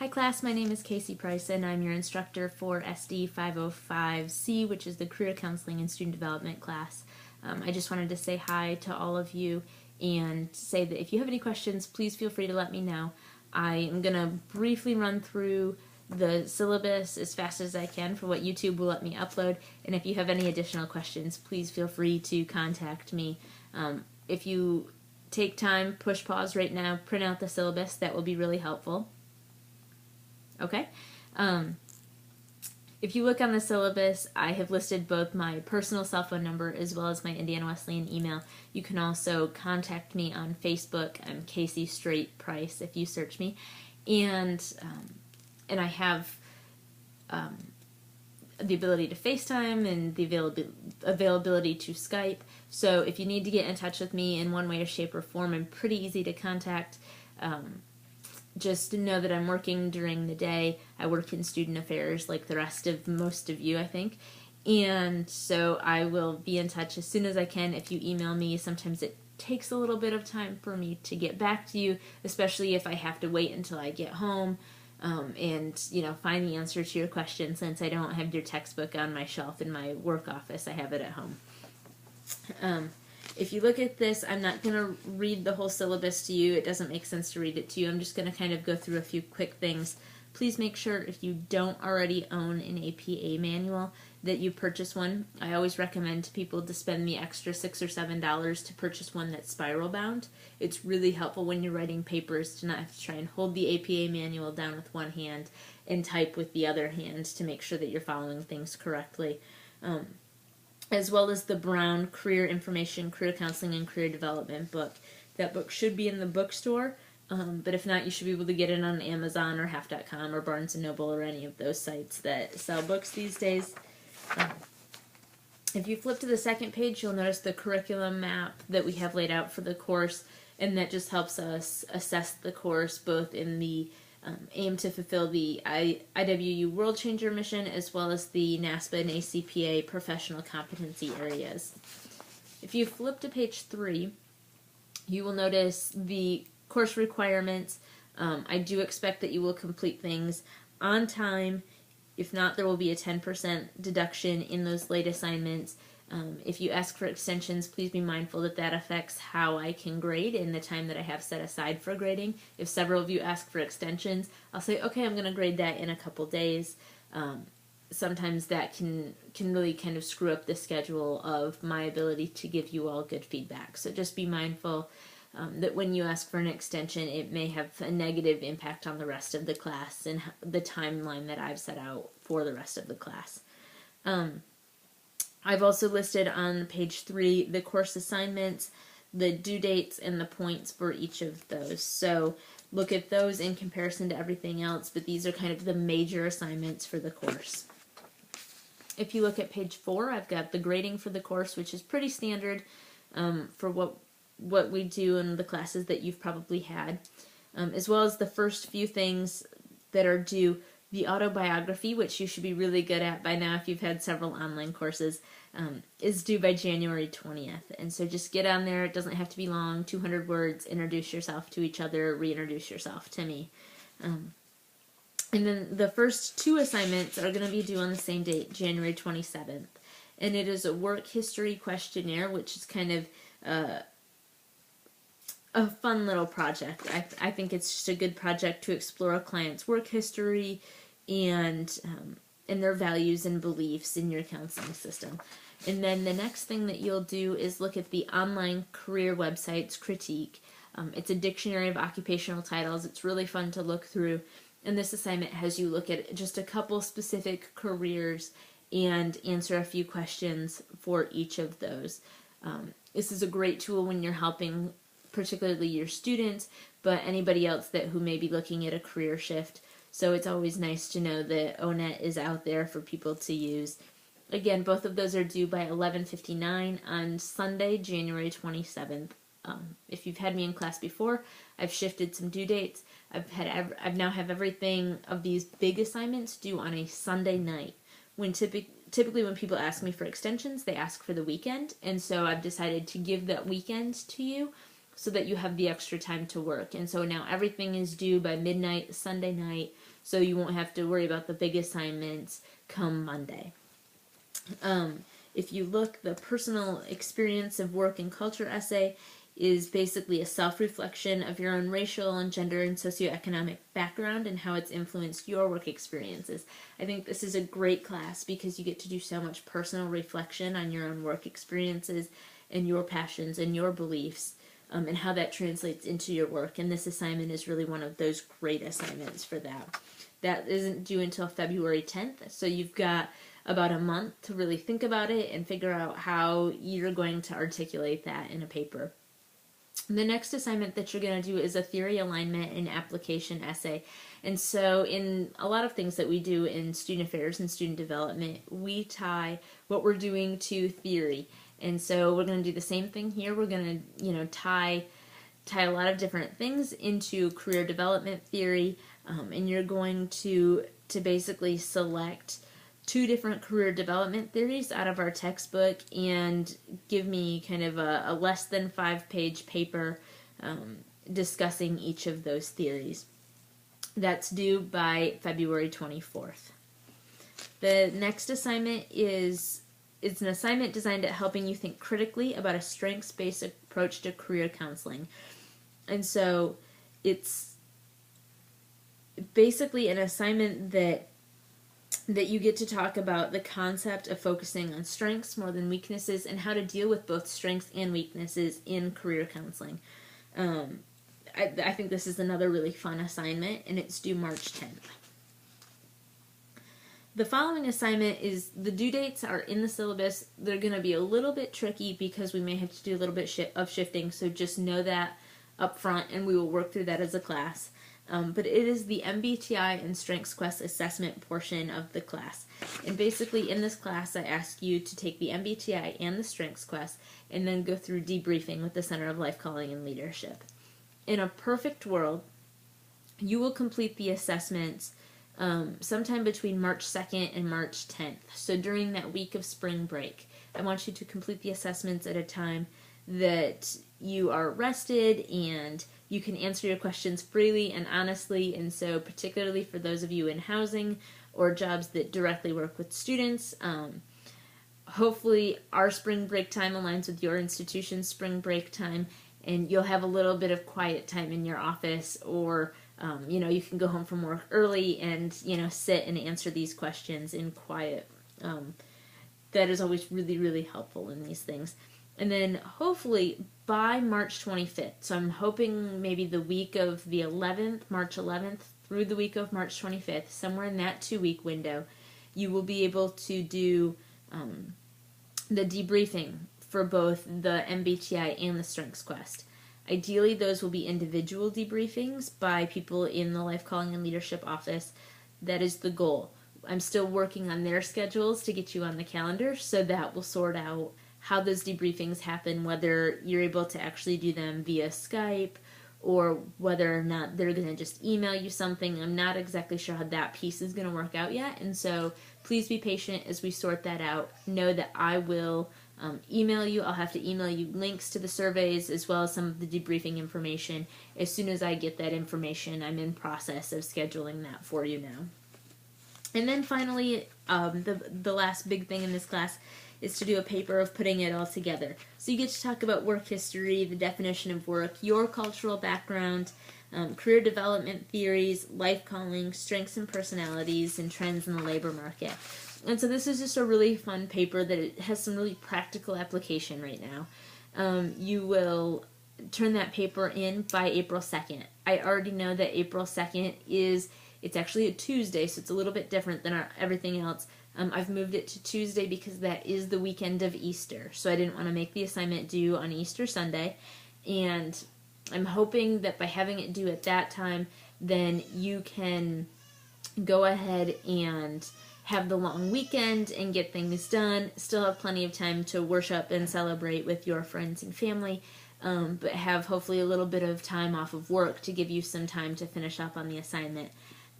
Hi class, my name is Casey Price and I'm your instructor for SD 505C, which is the Career Counseling and Student Development class. I just wanted to say hi to all of you and say that if you have any questions, please feel free to let me know. I am going to briefly run through the syllabus as fast as I can for what YouTube will let me upload, and if you have any additional questions, please feel free to contact me. If you take time, push pause right now, print out the syllabus, that will be really helpful. Okay. If you look on the syllabus, I have listed both my personal cell phone number as well as my Indiana Wesleyan email. You can also contact me on Facebook. I'm Casey Straight Price if you search me, and I have the ability to FaceTime and the availability to Skype. So if you need to get in touch with me in one way or shape or form, I'm pretty easy to contact. Just know that I'm working during the day. I work in student affairs like the rest of most of you, I think. And so I will be in touch as soon as I can. If you email me, sometimes it takes a little bit of time for me to get back to you, especially if I have to wait until I get home and find the answer to your question, since I don't have your textbook on my shelf in my work office. I have it at home. If you look at this, I'm not going to read the whole syllabus to you. It doesn't make sense to read it to you. I'm just going to kind of go through a few quick things. Please make sure, if you don't already own an APA manual, that you purchase one. I always recommend to people to spend the extra $6 or $7 to purchase one that's spiral bound. It's really helpful when you're writing papers to not have to try and hold the APA manual down with one hand and type with the other hand to make sure that you're following things correctly. As well as the Brown Career Information, Career Counseling, and Career Development book. That book should be in the bookstore, but if not, you should be able to get it on Amazon or Half.com or Barnes & Noble or any of those sites that sell books these days. If you flip to the second page, you'll notice the curriculum map that we have laid out for the course, and that just helps us assess the course both in the aim to fulfill the IWU World Changer mission, as well as the NASPA and ACPA professional competency areas. If you flip to page 3, you will notice the course requirements. I do expect that you will complete things on time. If not, there will be a 10% deduction in those late assignments. If you ask for extensions, please be mindful that that affects how I can grade and the time that I have set aside for grading. If several of you ask for extensions, I'll say, okay, I'm going to grade that in a couple days. Sometimes that can really kind of screw up the schedule of my ability to give you all good feedback. So just be mindful that when you ask for an extension, it may have a negative impact on the rest of the class and the timeline that I've set out for the rest of the class. I've also listed on page 3 the course assignments, the due dates, and the points for each of those. So look at those in comparison to everything else, but these are kind of the major assignments for the course. If you look at page 4, I've got the grading for the course, which is pretty standard for what we do in the classes that you've probably had, as well as the first few things that are due. The autobiography, which you should be really good at by now if you've had several online courses, is due by January 20th. And so just get on there. It doesn't have to be long, 200 words, introduce yourself to each other, reintroduce yourself to me. And then the first 2 assignments are going to be due on the same date, January 27th. And it is a work history questionnaire, which is kind of a fun little project. I think it's just a good project to explore a client's work history and their values and beliefs in your counseling system. And then the next thing that you'll do is look at the online career website's critique. It's a dictionary of occupational titles. It's really fun to look through. And this assignment has you look at just a couple specific careers and answer a few questions for each of those. This is a great tool when you're helping particularly your students, but anybody else who may be looking at a career shift. So it's always nice to know that ONET is out there for people to use. Again, both of those are due by 11:59 on Sunday, January 27th. If you've had me in class before, I've shifted some due dates. I've now have everything of these big assignments due on a Sunday night. When typically when people ask me for extensions, they ask for the weekend, and so I've decided to give that weekend to you so that you have the extra time to work. And so now everything is due by midnight Sunday night, so you won't have to worry about the big assignments come Monday. If you look, the personal experience of work and culture essay is basically a self-reflection of your own racial and gender and socioeconomic background and how it's influenced your work experiences. I think this is a great class because you get to do so much personal reflection on your own work experiences and your passions and your beliefs, and how that translates into your work. And this assignment is really one of those great assignments for that. That isn't due until February 10th, so you've got about a month to really think about it and figure out how you're going to articulate that in a paper. The next assignment that you're going to do is a theory alignment and application essay. And so in a lot of things that we do in student affairs and student development, we tie what we're doing to theory. And so we're going to do the same thing here. We're going to, tie a lot of different things into career development theory, and you're going to basically select 2 different career development theories out of our textbook and give me kind of a less than 5-page paper discussing each of those theories. That's due by February 24th. The next assignment is an assignment designed at helping you think critically about a strengths-based approach to career counseling. And so it's basically an assignment that you get to talk about the concept of focusing on strengths more than weaknesses and how to deal with both strengths and weaknesses in career counseling. I think this is another really fun assignment, and it's due March 10th. The following assignment is, the due dates are in the syllabus. They're going to be a little bit tricky because we may have to do a little bit of shifting, so just know that up front, and we will work through that as a class. But it is the MBTI and Strengths Quest assessment portion of the class. And basically in this class, I ask you to take the MBTI and the Strengths Quest and then go through debriefing with the Center of Life Calling and Leadership. In a perfect world, you will complete the assessments sometime between March 2nd and March 10th. So during that week of spring break, I want you to complete the assessments at a time that you are rested and you can answer your questions freely and honestly. And so particularly for those of you in housing or jobs that directly work with students, hopefully our spring break time aligns with your institution's spring break time, and you'll have a little bit of quiet time in your office, or you can go home from work early and sit and answer these questions in quiet. That is always really, really helpful in these things. And then hopefully by March 25th, so I'm hoping maybe the week of the 11th, March 11th, through the week of March 25th, somewhere in that 2-week window, you will be able to do the debriefing for both the MBTI and the Strengths Quest. Ideally, those will be individual debriefings by people in the Life Calling and Leadership office. That is the goal. I'm still working on their schedules to get you on the calendar, so that will sort out how those debriefings happen, whether you're able to actually do them via Skype or whether or not they're going to just email you something. I'm not exactly sure how that piece is going to work out yet, and so please be patient as we sort that out. Know that I will email you. I'll have to email you links to the surveys as well as some of the debriefing information. As soon as I get that information, I'm in process of scheduling that for you now. And then finally, the last big thing in this class is to do a paper of putting it all together. So you get to talk about work history, the definition of work, your cultural background, career development theories, life calling, strengths and personalities, and trends in the labor market. And so this is just a really fun paper that it has some really practical application right now. You will turn that paper in by April 2nd. I already know that April 2nd it's actually a Tuesday, so it's a little bit different than everything else. I've moved it to Tuesday because that is the weekend of Easter, so I didn't want to make the assignment due on Easter Sunday, and I'm hoping that by having it due at that time, then you can go ahead and have the long weekend and get things done, still have plenty of time to worship and celebrate with your friends and family, but have hopefully a little bit of time off of work to give you some time to finish up on the assignment.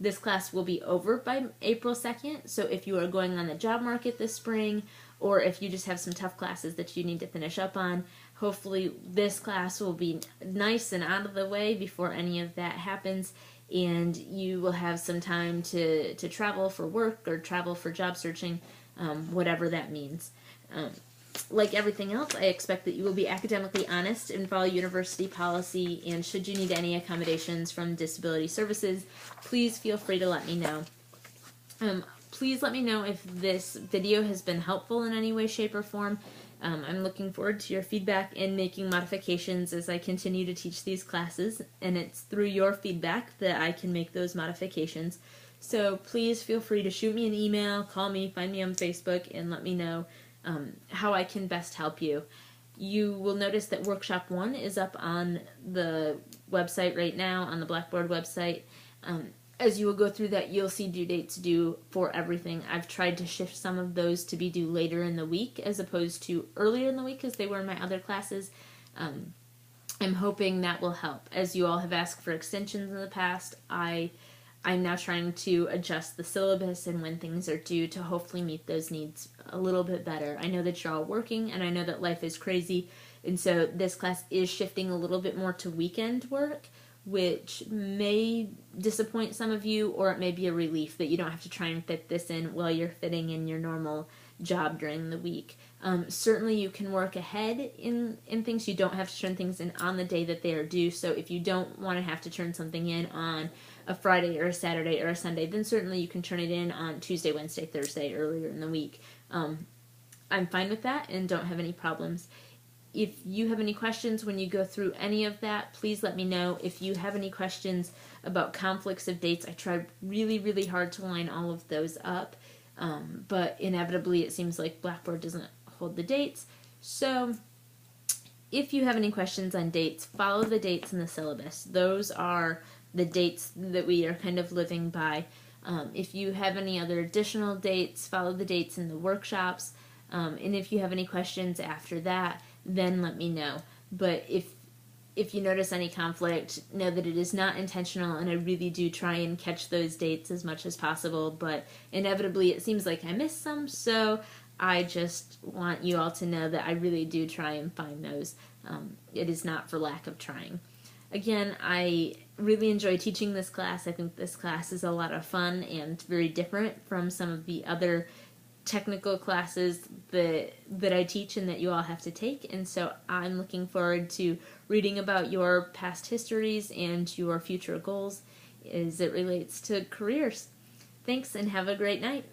This class will be over by April 2nd, so if you are going on the job market this spring, or if you just have some tough classes that you need to finish up on, Hopefully this class will be nice and out of the way before any of that happens, and you will have some time to travel for work or travel for job searching, whatever that means. Like everything else, I expect that you will be academically honest and follow university policy, and should you need any accommodations from disability services, please feel free to let me know. Please let me know if this video has been helpful in any way, shape, or form. I'm looking forward to your feedback and making modifications as I continue to teach these classes, and it's through your feedback that I can make those modifications. So please feel free to shoot me an email, call me, find me on Facebook, and let me know how I can best help you. You will notice that Workshop 1 is up on the website right now, on the Blackboard website. As you will go through that, you'll see due dates due for everything. I've tried to shift some of those to be due later in the week as opposed to earlier in the week as they were in my other classes. I'm hoping that will help. As you all have asked for extensions in the past, I'm now trying to adjust the syllabus and when things are due to hopefully meet those needs a little bit better. I know that you're all working, and I know that life is crazy, and so this class is shifting a little bit more to weekend work, which may disappoint some of you, or it may be a relief that you don't have to try and fit this in while you're fitting in your normal job during the week. Certainly you can work ahead in things. You don't have to turn things in on the day that they are due, so if you don't want to have to turn something in on a Friday or a Saturday or a Sunday, then certainly you can turn it in on Tuesday, Wednesday, Thursday, earlier in the week. I'm fine with that and don't have any problems. If you have any questions when you go through any of that, please let me know. If you have any questions about conflicts of dates, I tried really, really hard to line all of those up, but inevitably it seems like Blackboard doesn't hold the dates. So if you have any questions on dates, follow the dates in the syllabus. Those are the dates that we are kind of living by. If you have any other additional dates, follow the dates in the workshops. And if you have any questions after that, then let me know. But if you notice any conflict, know that it is not intentional, and I really do try and catch those dates as much as possible, but inevitably it seems like I missed some, so I just want you all to know that I really do try and find those. It is not for lack of trying. Again, I really enjoy teaching this class. I think this class is a lot of fun and very different from some of the other technical classes that I teach and that you all have to take, and so I'm looking forward to reading about your past histories and your future goals as it relates to careers. Thanks, and have a great night.